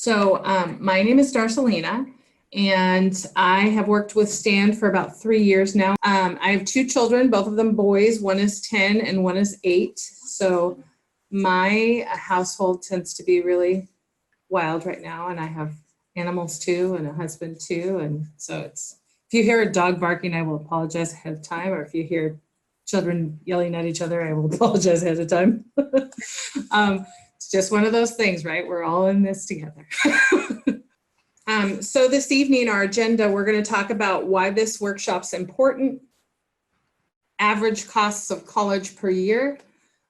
My name is Darcelina, and I have worked with Stan for about 3 years now. I have 2 children, both of them boys. One is 10 and one is 8. So my household tends to be really wild right now, and I have animals too and a husband too. And so if you hear a dog barking, I will apologize ahead of time, or if you hear children yelling at each other, I will apologize ahead of time. It's just one of those things, right? We're all in this together. So this evening, our agenda, we're going to talk about why this workshop's important, average costs of college per year,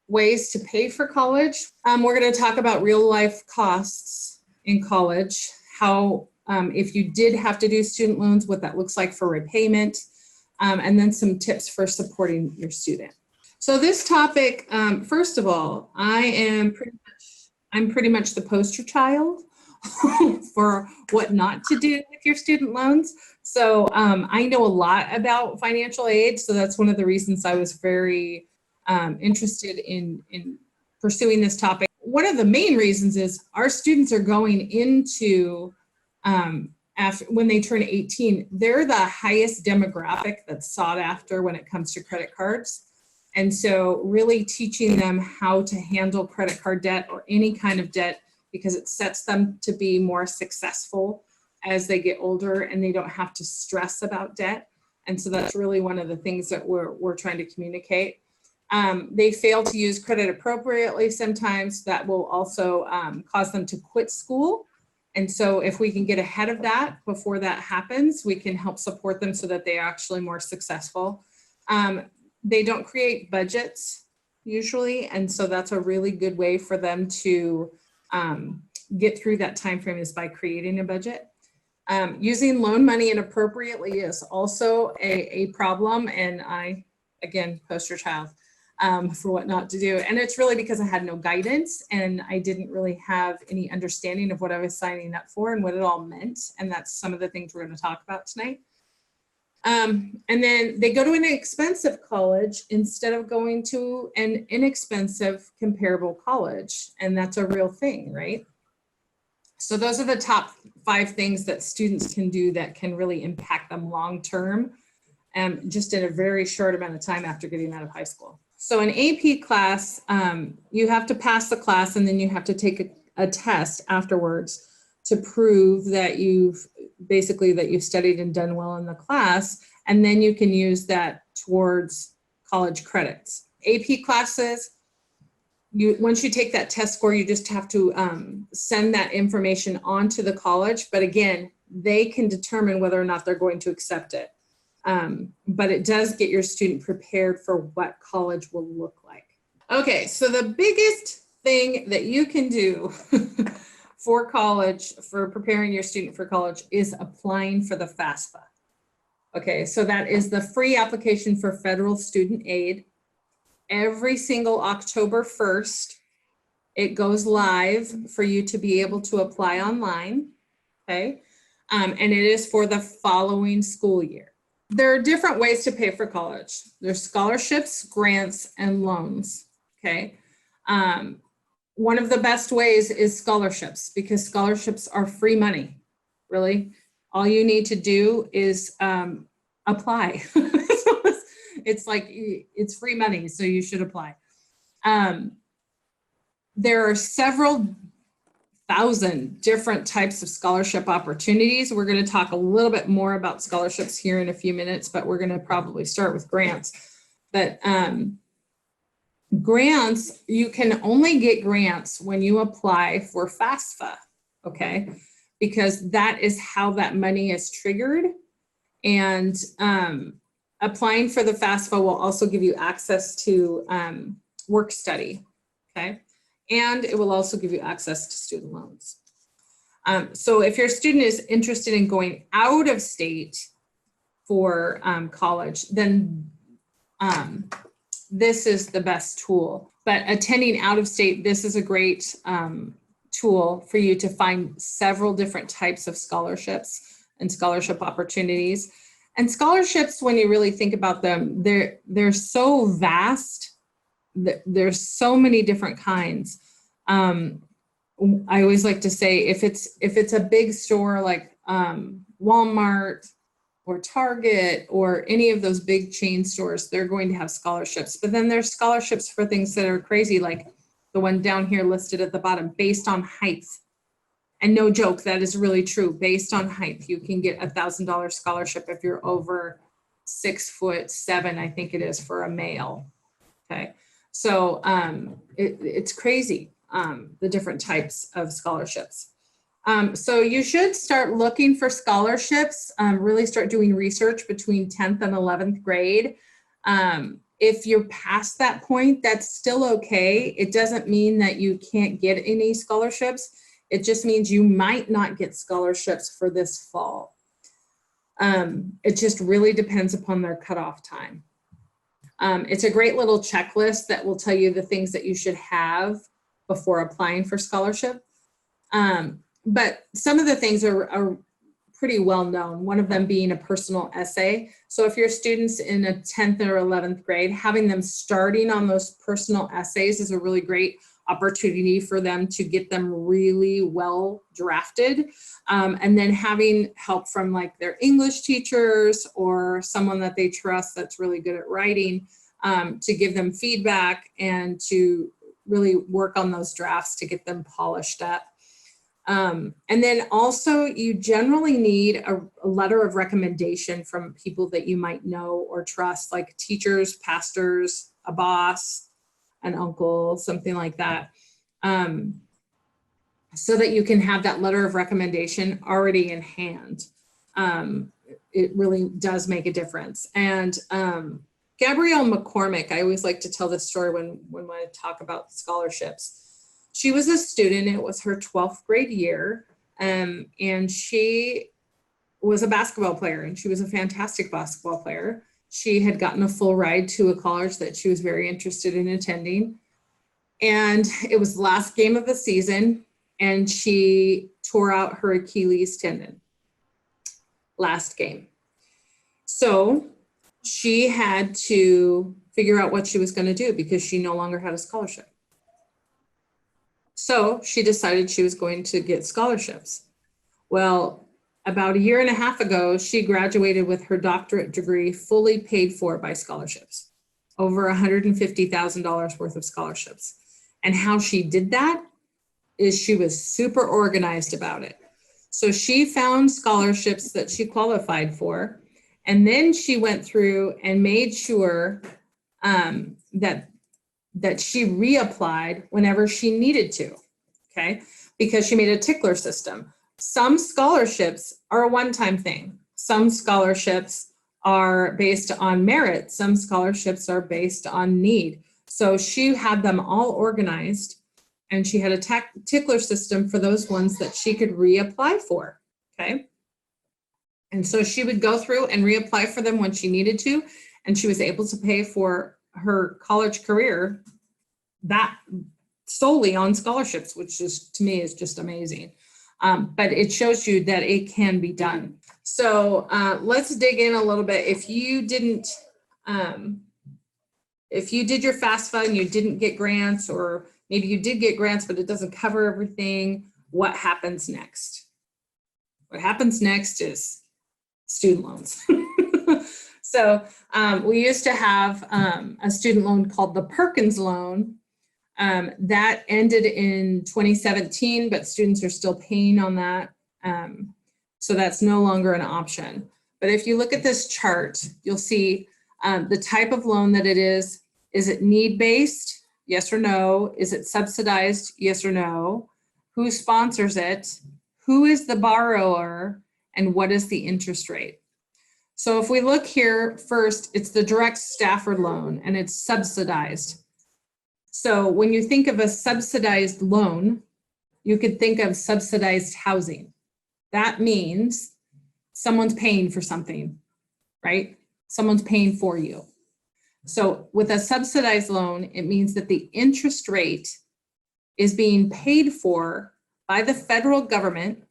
ways to pay for college. We're going to talk about real life costs in college, how if you did have to do student loans, what that looks like for repayment, and then some tips for supporting your student. So this topic, first of all, I'm pretty much the poster child for what not to do with your student loans. So I know a lot about financial aid. So that's one of the reasons I was very interested in pursuing this topic. One of the main reasons is our students are going into, when they turn 18, they're the highest demographic that's sought after when it comes to credit cards. And so really teaching them how to handle credit card debt or any kind of debt, because it sets them to be more successful as they get older and they don't have to stress about debt. And so that's really one of the things that we're trying to communicate. They fail to use credit appropriately sometimes. That will also cause them to quit school. And so if we can get ahead of that before that happens, we can help support them so that they are actually more successful. They don't create budgets usually, and so that's a really good way for them to get through that time frame is by creating a budget. Using loan money inappropriately is also a problem, and I, again, poster child for what not to do. And it's really because I had no guidance and I didn't really have any understanding of what I was signing up for and what it all meant. And that's some of the things we're going to talk about tonight. And then they go to an expensive college instead of going to an inexpensive comparable college. And that's a real thing, right? So those are the top 5 things that students can do that can really impact them long-term, just in a very short amount of time after getting out of high school. So an AP class, you have to pass the class and then you have to take a test afterwards to prove that you've studied and done well in the class, and then you can use that towards college credits. AP classes, once you take that test score, you just have to send that information on to the college, but again, they can determine whether or not they're going to accept it. But it does get your student prepared for what college will look like. Okay, so the biggest thing that you can do for college, for preparing your student for college, is applying for the FAFSA. Okay, so that is the free application for federal student aid. Every single October 1st, it goes live for you to be able to apply online, okay? And it is for the following school year. There are different ways to pay for college. There's scholarships, grants, and loans, okay? One of the best ways is scholarships, because scholarships are free money, really. All you need to do is apply. It's like, it's free money, so you should apply. There are several thousand different types of scholarship opportunities. We're going to talk a little bit more about scholarships here in a few minutes, but we're going to probably start with grants. But grants, you can only get grants when you apply for FAFSA, okay? Because that is how that money is triggered. And applying for the FAFSA will also give you access to work study, okay? And it will also give you access to student loans. So if your student is interested in going out of state for college, then this is the best tool. But attending out of state, this is a great tool for you to find several different types of scholarships and scholarship opportunities. And scholarships, when you really think about them, they're so vast. There's so many different kinds. I always like to say if it's a big store like Walmart or Target or any of those big chain stores, they're going to have scholarships. But then there's scholarships for things that are crazy, like the one down here listed at the bottom, based on height. And no joke, that is really true. Based on height, you can get $1,000 scholarship if you're over 6'7", I think it is, for a male. Okay, so it's crazy, the different types of scholarships. So you should start looking for scholarships, really start doing research between 10th and 11th grade. If you're past that point, that's still okay. It doesn't mean that you can't get any scholarships. It just means you might not get scholarships for this fall. It just really depends upon their cutoff time. It's a great little checklist that will tell you the things that you should have before applying for scholarship. But some of the things are pretty well known, one of them being a personal essay. So if your students in a 10th or 11th grade, having them starting on those personal essays is a really great opportunity for them to get them really well drafted. And then having help from like their English teachers or someone that they trust that's really good at writing, to give them feedback and to really work on those drafts to get them polished up. And then also you generally need a letter of recommendation from people that you might know or trust, like teachers, pastors, a boss, an uncle, something like that. So that you can have that letter of recommendation already in hand. It really does make a difference. And Gabrielle McCormick, I always like to tell this story when I talk about scholarships. She was a student, it was her 12th grade year, and she was a basketball player, and she was a fantastic basketball player. She had gotten a full ride to a college that she was very interested in attending. And it was the last game of the season, and she tore out her Achilles tendon last game. So she had to figure out what she was going to do because she no longer had a scholarship. So she decided she was going to get scholarships. Well, about a year and a half ago, she graduated with her doctorate degree fully paid for by scholarships, over $150,000 worth of scholarships. And how she did that is she was super organized about it. So she found scholarships that she qualified for, and then she went through and made sure that she reapplied whenever she needed to, okay? Because she made a tickler system. Some scholarships are a one-time thing. Some scholarships are based on merit. Some scholarships are based on need. So she had them all organized, and she had a tickler system for those ones that she could reapply for, okay? And so she would go through and reapply for them when she needed to, and she was able to pay for her college career that solely on scholarships, which is, to me, is just amazing. But it shows you that it can be done. So let's dig in a little bit. If you did your FAFSA and you didn't get grants, or maybe you did get grants, but it doesn't cover everything, what happens next? What happens next is student loans. So we used to have a student loan called the Perkins loan. That ended in 2017, but students are still paying on that. So that's no longer an option. But if you look at this chart, you'll see the type of loan that it is. Is it need-based? Yes or no? Is it subsidized? Yes or no? Who sponsors it? Who is the borrower? And what is the interest rate? So if we look here first, it's the direct Stafford loan, and it's subsidized. So when you think of a subsidized loan, you could think of subsidized housing. That means someone's paying for something, right? Someone's paying for you. So with a subsidized loan, it means that the interest rate is being paid for by the federal government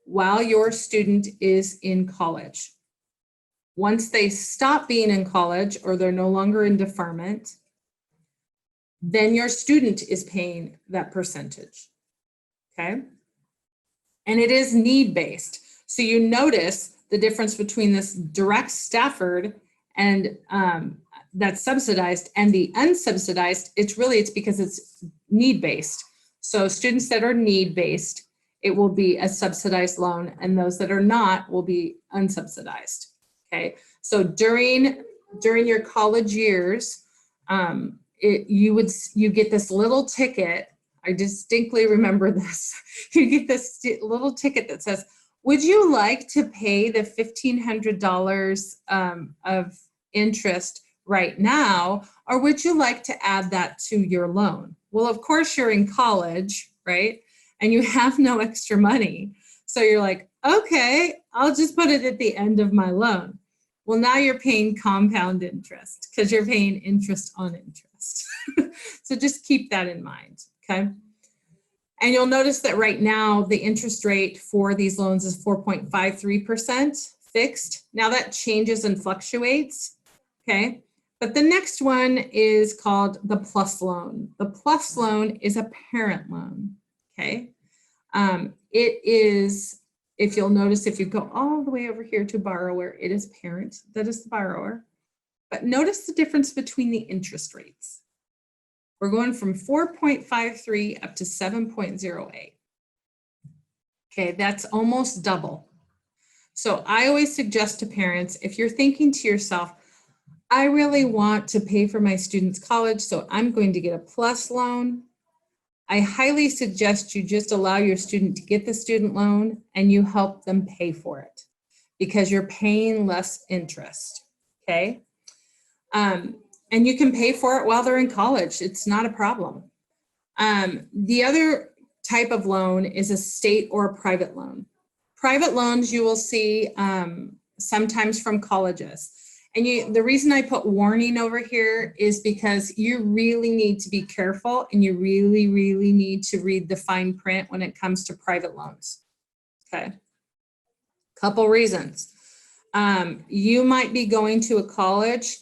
while your student is in college. Once they stop being in college or they're no longer in deferment, then your student is paying that percentage. okay? And it is need-based. So you notice the difference between this direct Stafford and that's subsidized and the unsubsidized. It's because it's need-based. So students that are need-based, it will be a subsidized loan, and those that are not will be unsubsidized, okay? So during your college years, you get this little ticket. I distinctly remember this. You get this little ticket that says, would you like to pay the $1,500 of interest right now, or would you like to add that to your loan? Well, of course, you're in college, right? And you have no extra money. So you're like, okay, I'll just put it at the end of my loan. Well, now you're paying compound interest because you're paying interest on interest. So just keep that in mind, okay? And you'll notice that right now, the interest rate for these loans is 4.53% fixed. Now that changes and fluctuates, okay? But the next one is called the PLUS loan. The PLUS loan is a parent loan, okay? It is, if you'll notice, if you go all the way over here to borrower, it is parent, that is the borrower. But notice the difference between the interest rates. We're going from 4.53 up to 7.08. Okay, that's almost double. So I always suggest to parents, if you're thinking to yourself, I really want to pay for my student's college, so I'm going to get a PLUS loan, I highly suggest you just allow your student to get the student loan and you help them pay for it because you're paying less interest, okay? And you can pay for it while they're in college. It's not a problem. The other type of loan is a state or a private loan. Private loans you will see sometimes from colleges. And the reason I put warning over here is because you really need to be careful and you really, really need to read the fine print when it comes to private loans, okay? Couple reasons. You might be going to a college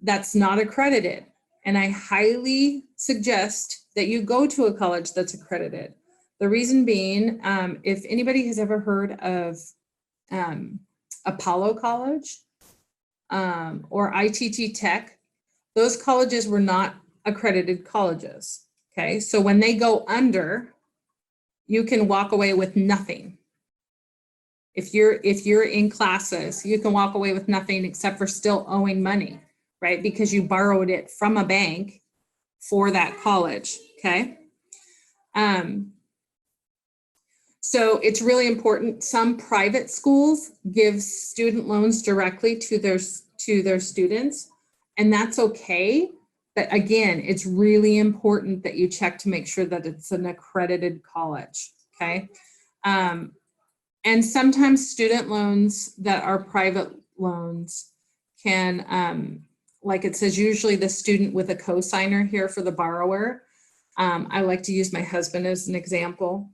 that's not accredited. And I highly suggest that you go to a college that's accredited. The reason being, if anybody has ever heard of Apollo College or ITT Tech, those colleges were not accredited colleges, okay? So when they go under, you can walk away with nothing. If you're in classes, you can walk away with nothing except for still owing money, right? Because you borrowed it from a bank for that college, okay? So it's really important. Some private schools give student loans directly to their students, and that's okay. But again, it's really important that you check to make sure that it's an accredited college, okay? And sometimes student loans that are private loans can, like it says, usually the student with a cosigner here for the borrower. I like to use my husband as an example.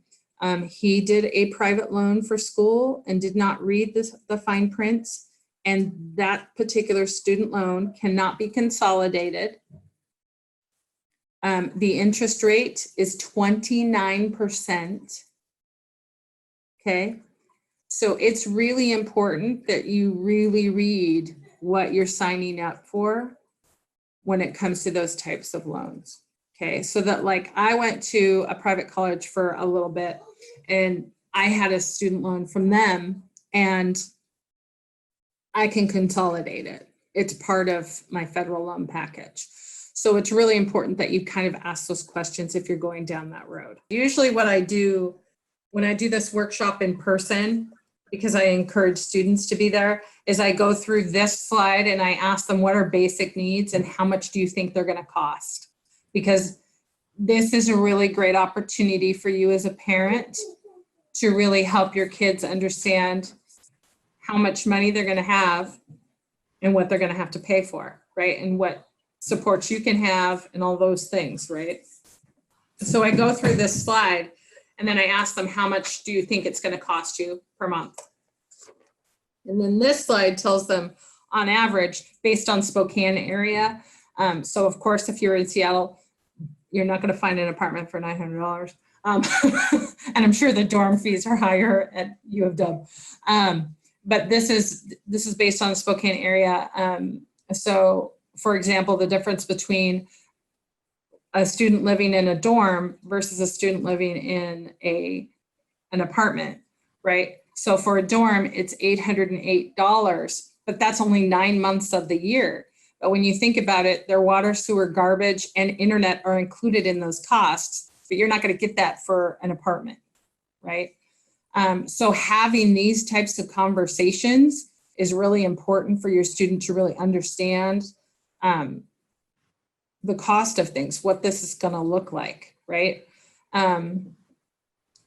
He did a private loan for school and did not read the fine print, and that particular student loan cannot be consolidated. The interest rate is 29%, okay? So it's really important that you really read what you're signing up for when it comes to those types of loans. Okay, so that like I went to a private college for a little bit and I had a student loan from them and I can consolidate it. It's part of my federal loan package. So it's really important that you kind of ask those questions if you're going down that road. Usually what I do when I do this workshop in person, because I encourage students to be there, is I go through this slide and I ask them what are basic needs and how much do you think they're going to cost? Because this is a really great opportunity for you as a parent to really help your kids understand how much money they're going to have and what they're going to have to pay for, right? And what supports you can have and all those things, right? So I go through this slide and then I ask them, how much do you think it's going to cost you per month? And then this slide tells them on average, based on Spokane area. So of course, if you're in Seattle, you're not going to find an apartment for $900. And I'm sure the dorm fees are higher at U of W. But this is based on the Spokane area. So for example, the difference between a student living in a dorm versus a student living in an apartment, right? So for a dorm, it's $808, but that's only 9 months of the year. But when you think about it, their water, sewer, garbage, and internet are included in those costs, but you're not going to get that for an apartment, right? So having these types of conversations is really important for your student to really understand the cost of things, what this is going to look like, right?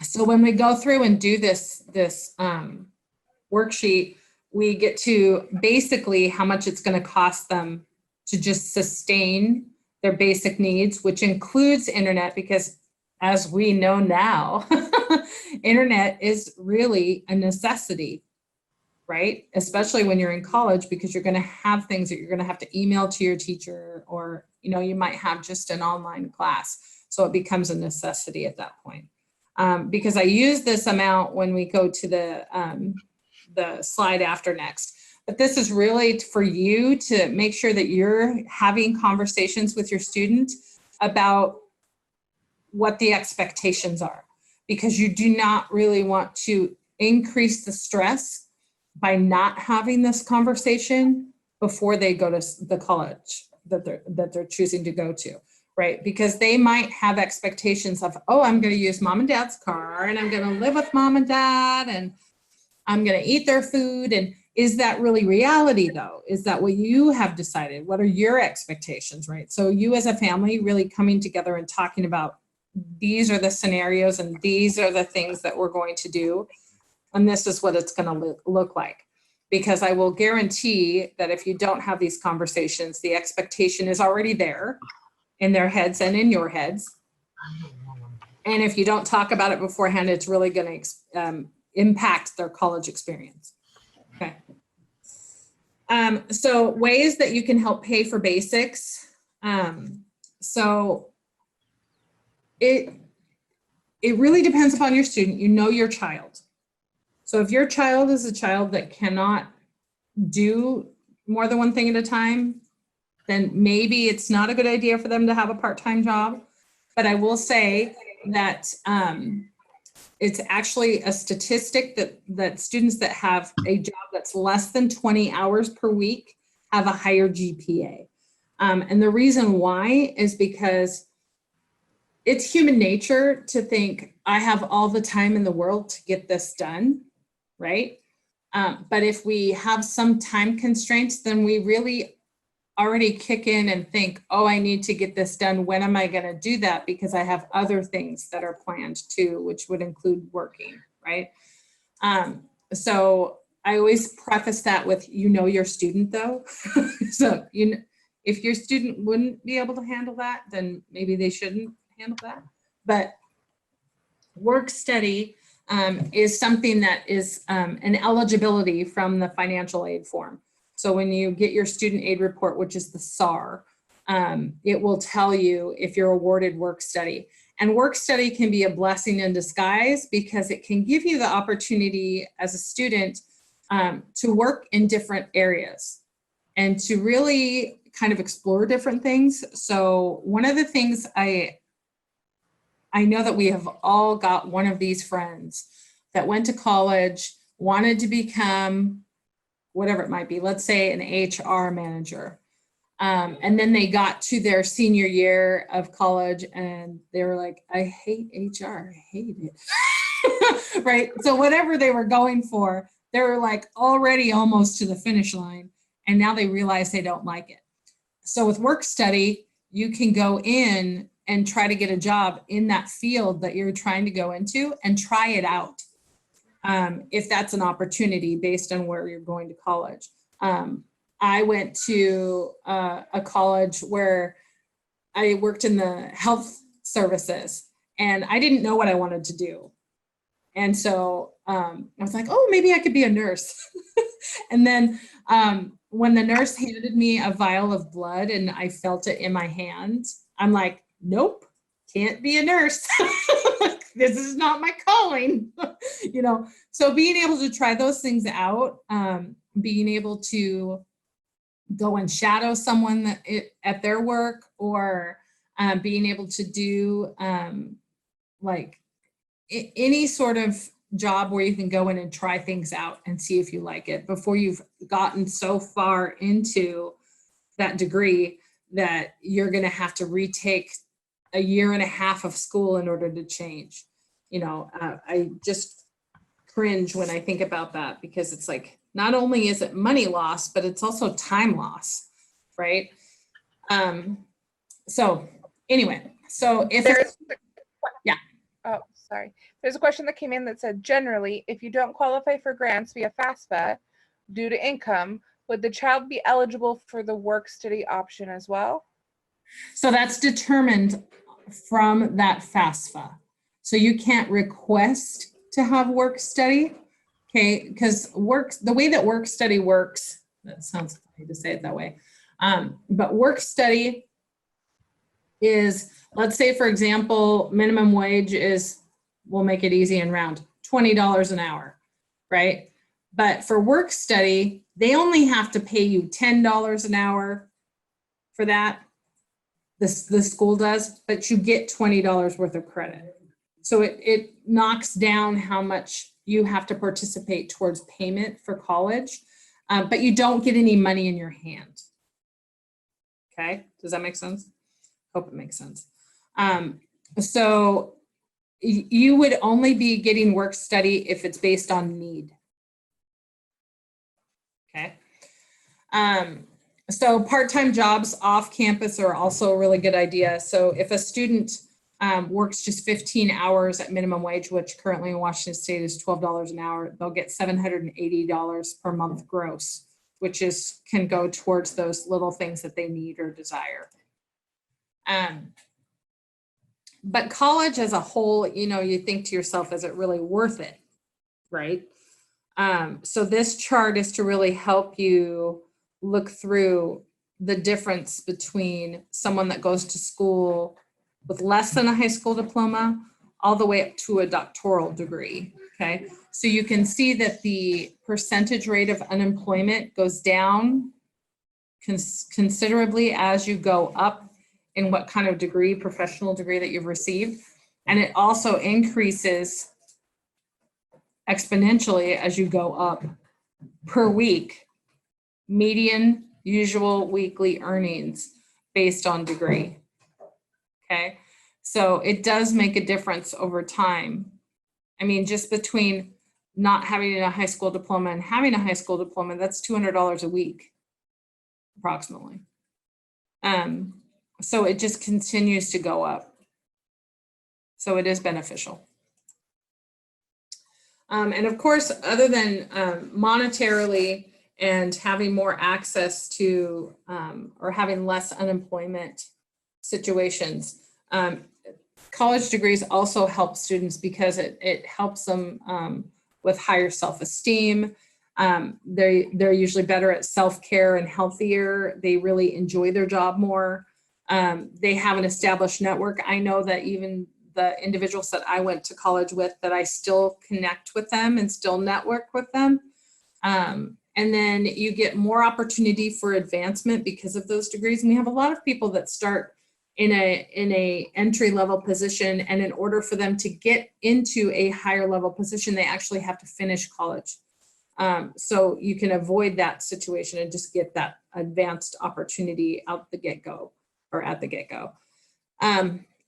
So when we go through and do this worksheet, we get to basically how much it's going to cost them to just sustain their basic needs, which includes internet, because as we know now, internet is really a necessity, right? Especially when you're in college, because you're going to have things that you're going to have to email to your teacher, or you might have just an online class. So it becomes a necessity at that point. Because I use this amount when we go to the slide after next. But this is really for you to make sure that you're having conversations with your student about what the expectations are, because you do not really want to increase the stress by not having this conversation before they go to the college that they're choosing to go to, right? Because they might have expectations of, oh, I'm going to use mom and dad's car, and I'm going to live with mom and dad, and I'm going to eat their food. And is that really reality though? Is that what you have decided? What are your expectations, right? So you as a family really coming together and talking about, these are the scenarios and these are the things that we're going to do. And this is what it's going to look like. Because I will guarantee that if you don't have these conversations, the expectation is already there in their heads and in your heads. And if you don't talk about it beforehand, it's really going to impact their college experience. Okay. So ways that you can help pay for basics. So it really depends upon your student. Your child. So if your child is a child that cannot do more than one thing at a time, then maybe it's not a good idea for them to have a part-time job. But I will say that it's actually a statistic that students that have a job that's less than 20 hours per week have a higher GPA. And the reason why is because it's human nature to think, I have all the time in the world to get this done, right? But if we have some time constraints, then we really already kick in and think, oh, I need to get this done. When am I going to do that? Because I have other things that are planned too, which would include working, right? So I always preface that with, your student though. So, if your student wouldn't be able to handle that, then maybe they shouldn't handle that. But work study is something that is an eligibility from the financial aid form. So when you get your student aid report, which is the SAR, it will tell you if you're awarded work study. And work study can be a blessing in disguise, because it can give you the opportunity as a student to work in different areas and to really kind of explore different things. So one of the things I know that we have all got one of these friends that went to college, wanted to become whatever it might be, let's say an HR manager. And then they got to their senior year of college and they were like, I hate HR, I hate it. Right? So whatever they were going for, they were like already almost to the finish line. And now they realize they don't like it. So with work study, you can go in and try to get a job in that field that you're trying to go into and try it out. If that's an opportunity based on where you're going to college. I went to a college where I worked in the health services and I didn't know what I wanted to do. And so I was like, oh, maybe I could be a nurse. And then when the nurse handed me a vial of blood and I felt it in my hand, I'm like, nope, can't be a nurse. this is not my calling, you know? So being able to try those things out, being able to go and shadow someone at their work, or being able to do like any sort of job where you can go in and try things out and see if you like it before you've gotten so far into that degree that you're going to have to retake a year and a half of school in order to change. You know, I just cringe when I think about that, because it's like, not only is it money loss, but it's also time loss, right? So anyway, so if yeah. Oh, sorry. There's a question that came in that said, generally, if you don't qualify for grants via FAFSA due to income, would the child be eligible for the work study option as well? So that's determined from that FAFSA. So you can't request to have work study, okay? Because the way that work study works, that sounds funny to say it that way, but work study is, let's say, for example, minimum wage is, we'll make it easy and round, $20 an hour, right? But for work study, they only have to pay you $10 an hour for that. The school does, but you get $20 worth of credit. So it knocks down how much you have to participate towards payment for college, but you don't get any money in your hand. Okay, does that make sense? Hope it makes sense. So you would only be getting work study if it's based on need. Okay. So part-time jobs off campus are also a really good idea. So if a student works just 15 hours at minimum wage, which currently in Washington State is $12 an hour, they'll get $780 per month gross, which can go towards those little things that they need or desire. But college as a whole, you know, you think to yourself, is it really worth it, right? So this chart is to really help you look through the difference between someone that goes to school with less than a high school diploma all the way up to a doctoral degree, okay? So you can see that the percentage rate of unemployment goes down considerably as you go up in what kind of degree, professional degree that you've received. And it also increases exponentially as you go up per week, median usual weekly earnings based on degree, okay? So it does make a difference over time. I mean, just between not having a high school diploma and having a high school diploma, that's $200 a week, approximately. So it just continues to go up. So it is beneficial. And of course, other than monetarily and having more access to or having less unemployment situations, college degrees also help students because it helps them with higher self-esteem. They're usually better at self-care and healthier. They really enjoy their job more. They have an established network. I know that even the individuals that I went to college with, that I still connect with them and still network with them. And then you get more opportunity for advancement because of those degrees. And we have a lot of people that start in a entry-level position, and in order for them to get into a higher level position, they actually have to finish college. So you can avoid that situation and just get that advanced opportunity out the get-go or at the get-go.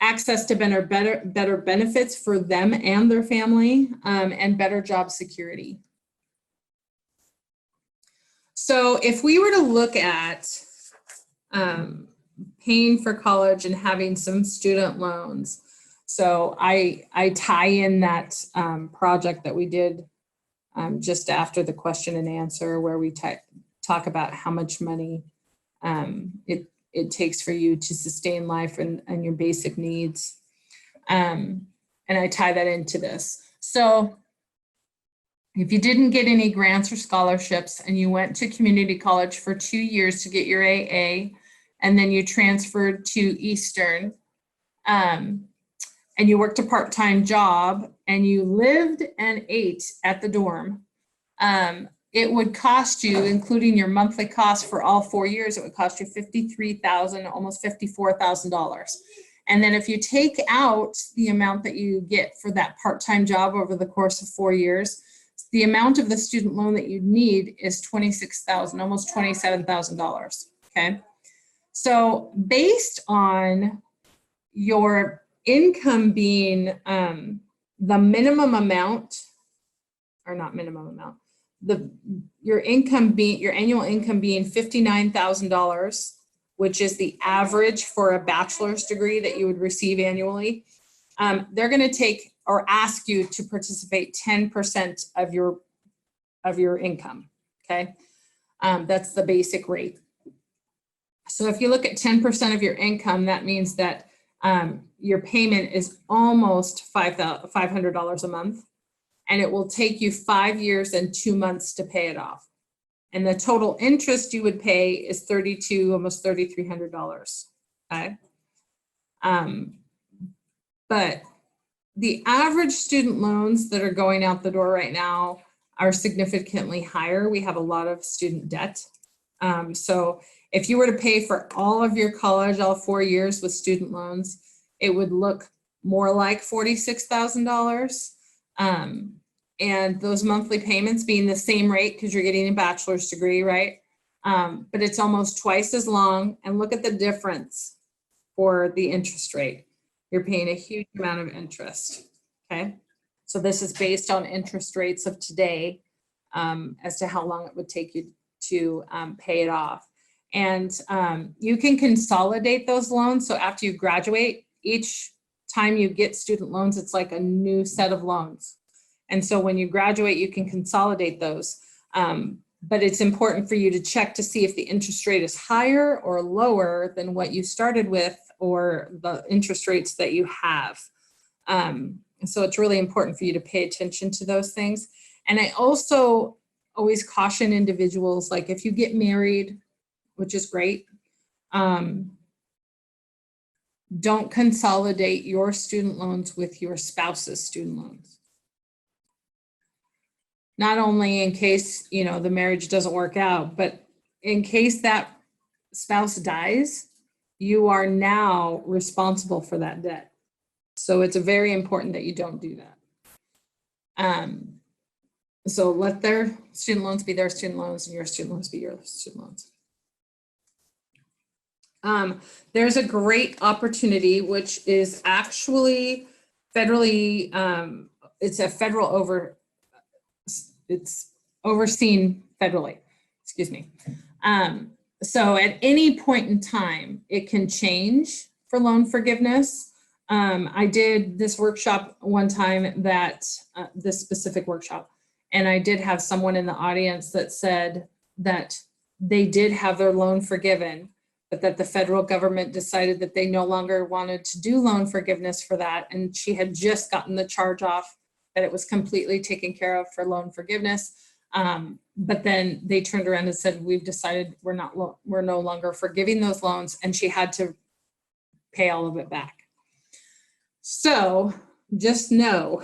Access to better benefits for them and their family, and better job security. So if we were to look at paying for college and having some student loans, so I tie in that project that we did just after the question and answer, where we talk about how much money it takes for you to sustain life and your basic needs. And I tie that into this. So if you didn't get any grants or scholarships and you went to community college for 2 years to get your AA, and then you transferred to Eastern, and you worked a part-time job and you lived and ate at the dorm, it would cost you, including your monthly cost for all 4 years, it would cost you $53,000, almost $54,000. And then if you take out the amount that you get for that part-time job over the course of 4 years, the amount of the student loan that you need is $26,000, almost $27,000. Okay. So based on your income being the minimum amount, or not minimum amount, your annual income being $59,000, which is the average for a bachelor's degree that you would receive annually, they're going to take or ask you to participate 10% of your income. Okay, that's the basic rate. So if you look at 10% of your income, that means that your payment is almost $500 a month, and it will take you 5 years and 2 months to pay it off. And the total interest you would pay is almost $3,300. Okay. But the average student loans that are going out the door right now are significantly higher. We have a lot of student debt. So if you were to pay for all of your college, all 4 years with student loans, it would look more like $46,000. And those monthly payments being the same rate because you're getting a bachelor's degree, right? But it's almost twice as long. And look at the difference for the interest rate. You're paying a huge amount of interest, okay? So this is based on interest rates of today as to how long it would take you to pay it off. And you can consolidate those loans. So after you graduate, each time you get student loans, it's like a new set of loans. And so when you graduate, you can consolidate those. But it's important for you to check to see if the interest rate is higher or lower than what you started with or the interest rates that you have. So it's really important for you to pay attention to those things. And I also always caution individuals, like if you get married, which is great, don't consolidate your student loans with your spouse's student loans. Not only in case, the marriage doesn't work out, but in case that spouse dies, you are now responsible for that debt. So it's very important that you don't do that. So let their student loans be their student loans and your student loans be your student loans. There's a great opportunity, which is actually federally, it's overseen federally, excuse me. So at any point in time, it can change for loan forgiveness. I did this workshop one time this specific workshop, and I did have someone in the audience that said that they did have their loan forgiven, but that the federal government decided that they no longer wanted to do loan forgiveness for that. And she had just gotten the charge off, that it was completely taken care of for loan forgiveness. But then they turned around and said, we've decided we're no longer forgiving those loans, and she had to pay all of it back. So just know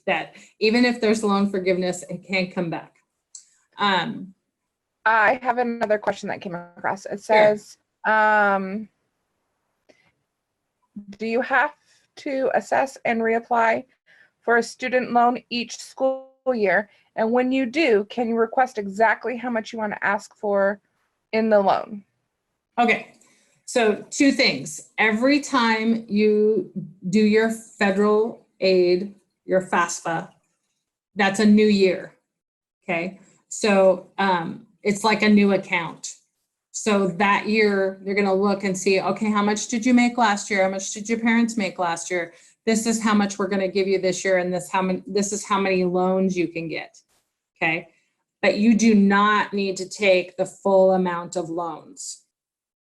that even if there's loan forgiveness, it can come back. I have another question that came across. It says, sure. Do you have to assess and reapply for a student loan each school year? And when you do, can you request exactly how much you want to ask for in the loan? Okay, so 2 things. Every time you do your federal aid, your FAFSA, that's a new year, okay? So it's like a new account. So that year, you're gonna look and see, okay, how much did you make last year? How much did your parents make last year? This is how much we're gonna give you this year, and this is how many loans you can get, okay? But you do not need to take the full amount of loans,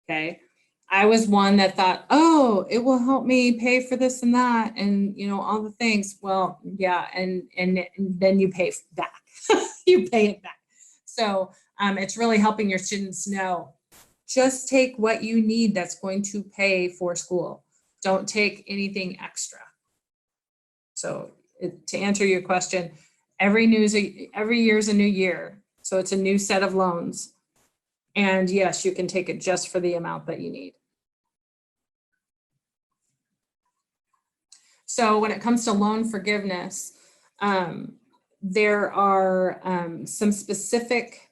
okay? I was one that thought, oh, it will help me pay for this and that, and all the things. Well, yeah, and then you pay back. You pay it back. So it's really helping your students know, just take what you need that's going to pay for school. Don't take anything extra. So to answer your question, every year is a new year. So it's a new set of loans. And yes, you can take it just for the amount that you need. So when it comes to loan forgiveness, there are some specific,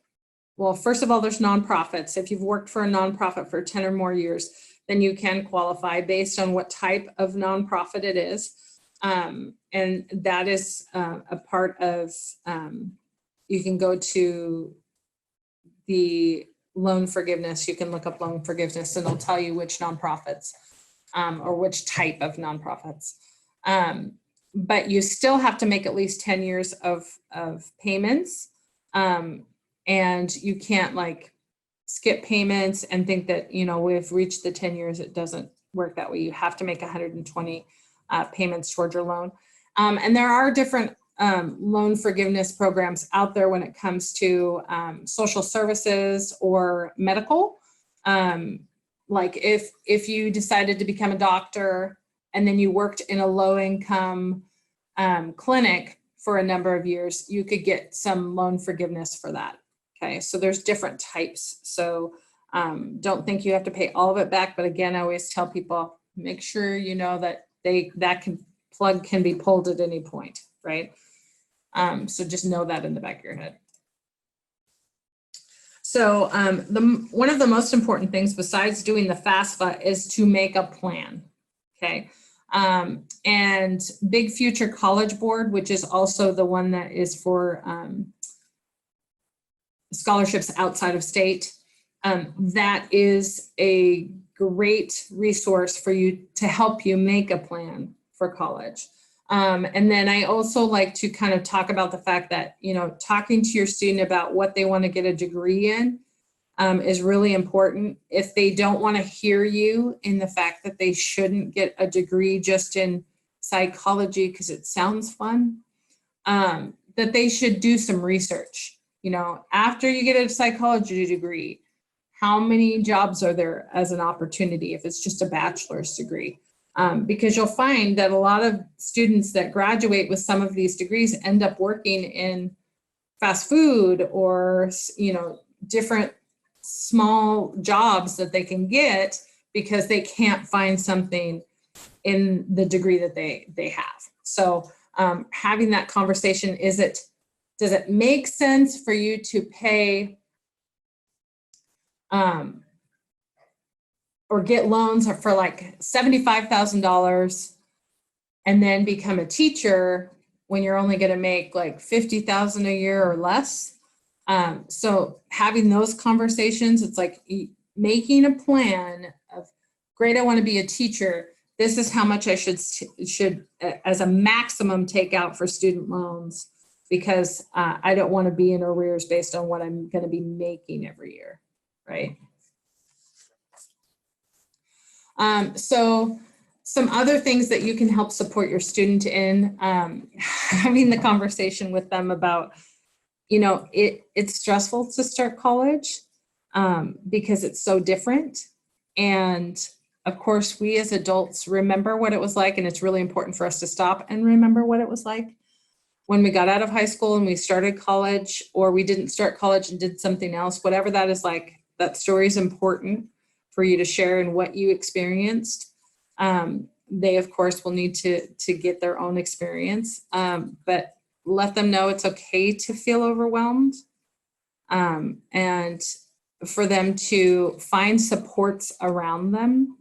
well, first of all, there's nonprofits. If you've worked for a nonprofit for 10 or more years, then you can qualify based on what type of nonprofit it is. And that is a part of, you can go to the loan forgiveness. You can look up loan forgiveness and it'll tell you which nonprofits or which type of nonprofits. But you still have to make at least 10 years of payments. And you can't like skip payments and think that, you know, we've reached the 10 years. It doesn't work that way. You have to make 120 payments towards your loan. And there are different loan forgiveness programs out there when it comes to social services or medical. Like if you decided to become a doctor and then you worked in a low income clinic for a number of years, you could get some loan forgiveness for that. Okay, so there's different types. So don't think you have to pay all of it back. But again, I always tell people, make sure you know that plug can be pulled at any point, right? So just know that in the back of your head. So one of the most important things besides doing the FAFSA is to make a plan, okay? And Big Future College Board, which is also the one that is for scholarships outside of state, that is a great resource for you to help you make a plan for college. And then I also like to kind of talk about the fact that, you know, talking to your student about what they want to get a degree in is really important. If they don't want to hear you in the fact that they shouldn't get a degree just in psychology because it sounds fun, that they should do some research. You know, after you get a psychology degree, how many jobs are there as an opportunity if it's just a bachelor's degree? Because you'll find that a lot of students that graduate with some of these degrees end up working in fast food or, you know, different small jobs that they can get because they can't find something in the degree that they have. So having that conversation, does it make sense for you to pay or get loans for like $75,000 and then become a teacher when you're only going to make like $50,000 a year or less? So having those conversations, it's like making a plan of, great, I want to be a teacher. This is how much I should as a maximum take out for student loans, because I don't want to be in arrears based on what I'm going to be making every year, right? So some other things that you can help support your student in, having the conversation with them about, you know, it's stressful to start college because it's so different. And of course, we as adults remember what it was like, and it's really important for us to stop and remember what it was like when we got out of high school and we started college, or we didn't start college and did something else. Whatever that is like, that story is important for you to share and what you experienced. They, of course, will need to get their own experience, but let them know it's okay to feel overwhelmed, and for them to find supports around them,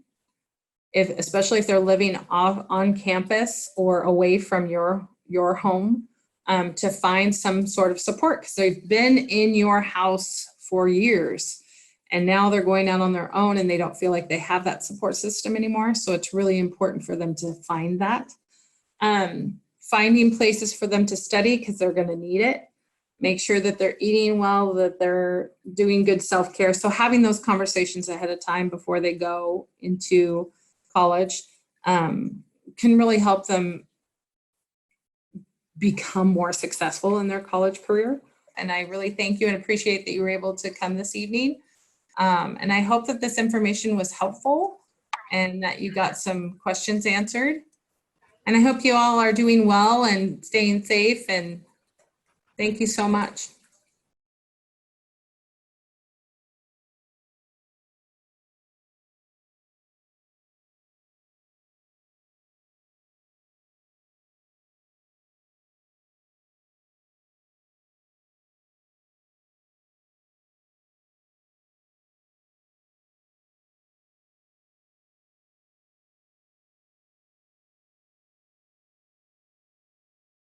especially if they're living on campus or away from your home, to find some sort of support, because they've been in your house for years and now they're going out on their own and they don't feel like they have that support system anymore. So it's really important for them to find that. Finding places for them to study, because they're going to need it. Make sure that they're eating well, that they're doing good self-care. So having those conversations ahead of time before they go into college can really help them become more successful in their college career. And I really thank you and appreciate that you were able to come this evening. And I hope that this information was helpful and that you got some questions answered. And I hope you all are doing well and staying safe, and thank you so much.